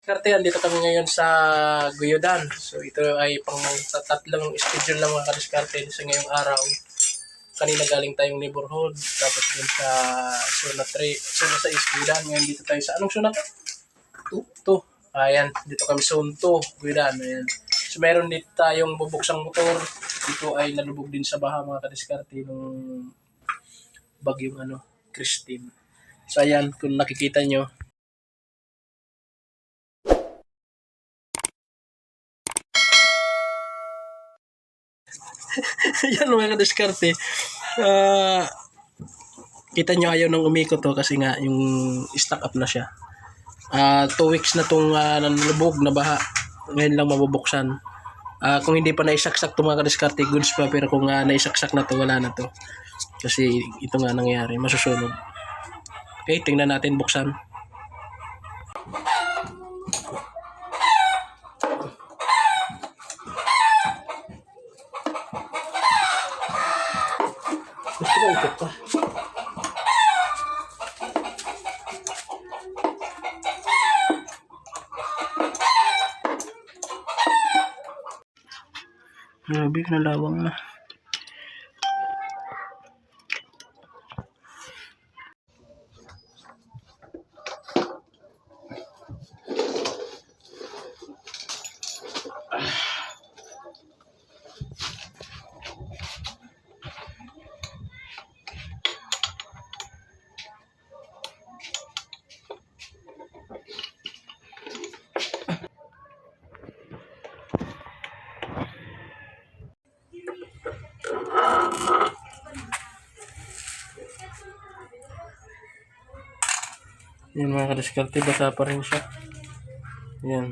Karte, andito kami ngayon sa Guyudan. So ito ay pang tatlong schedule lang mga kadiskarte sa ngayong araw. Kanina galing tayong neighborhood, tapos dun sa Zona 3, Zona 6 Guyudan. Ngayon dito tayo sa anong Zona to? 2. Ayan, dito kami Zone 2 Guyudan. Ayan. So meron dito tayong bubuksang motor. Ito ay nalubog din sa baha mga kadiskarte nung bagyong Christine. So ayan, kung nakikita nyo, yan mga kadiskarte. Kita nyo ayaw nang umikot to kasi nga yung stock up na siya. 2 weeks na tong nanlubog na baha. Ngayon lang mabubuksan. Kung hindi pa naisaksak to mga kadiskarte, goods pa. Pero kung naisaksak na to, wala na to. Kasi ito nga nangyari, masusunog. Okay, tingnan natin buksan. Gusto ko ikot pa. Grabe, nalawang na. Yan mga kadiskarte, basa pa rin siya. Yan.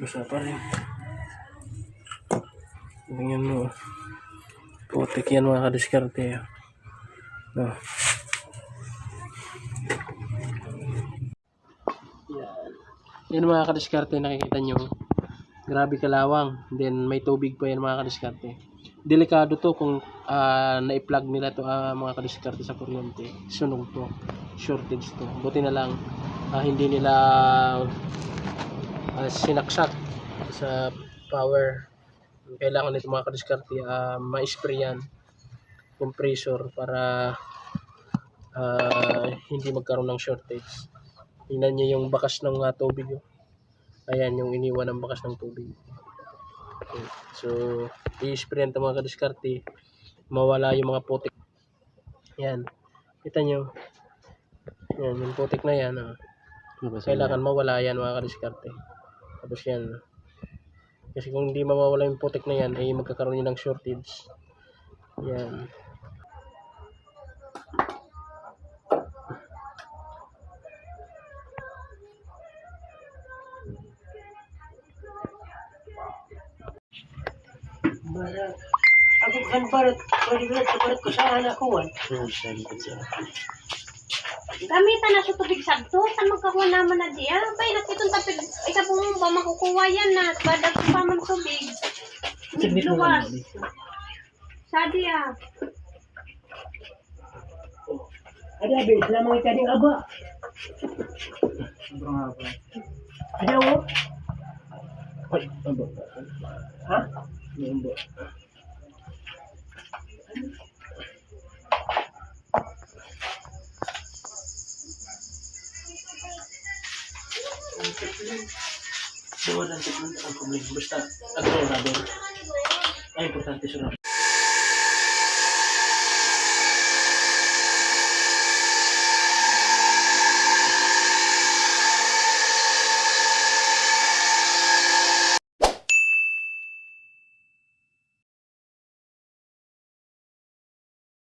Basa pa rin. Tingnan mo. Putik yan mga kadiskarte. No. Yan mga kadiskarte, nakikita nyo. Grabe kalawang. Then may tubig pa yan mga kadiskarte. Delikado to kung na-plug nila to mga kadiskarte sa kuryente. Sunog to. Shortage to. Buti na lang hindi nila sinaksak sa power. Kailangan nito mga kadiskarte ma-sprayan compressor para hindi magkaroon ng shortage. Tingnan niyo yung bakas ng tubig. Ayan yung iniwan ng bakas ng tubig. Okay. So i-sprayan ito mga kadiskarte, mawala yung mga putik. Yan. Kita nyo. Yan, yung putik na yan. Kailangan mawala yan mga kadiskarte. Tapos yan. Kasi kung hindi mawawala yung putik na yan, ay magkakaroon yun ng shortage. Yan. Barat. Ako kan barat. Barat ko sa anak ko. Gamitan na sa tubig sabto. Saan magkakuha naman na diya? Bay, nakitong tapig. Isa po mo ba makukuha yan na. Badag ko pa man tubig. Luwas. Sadi Ada habis na mga kading aba. Sobrang haba. Ada mo? Ay, aba. Ha? Aba. Buwan lang ang problema. Basta, ako na doon. Ay, importante sunod.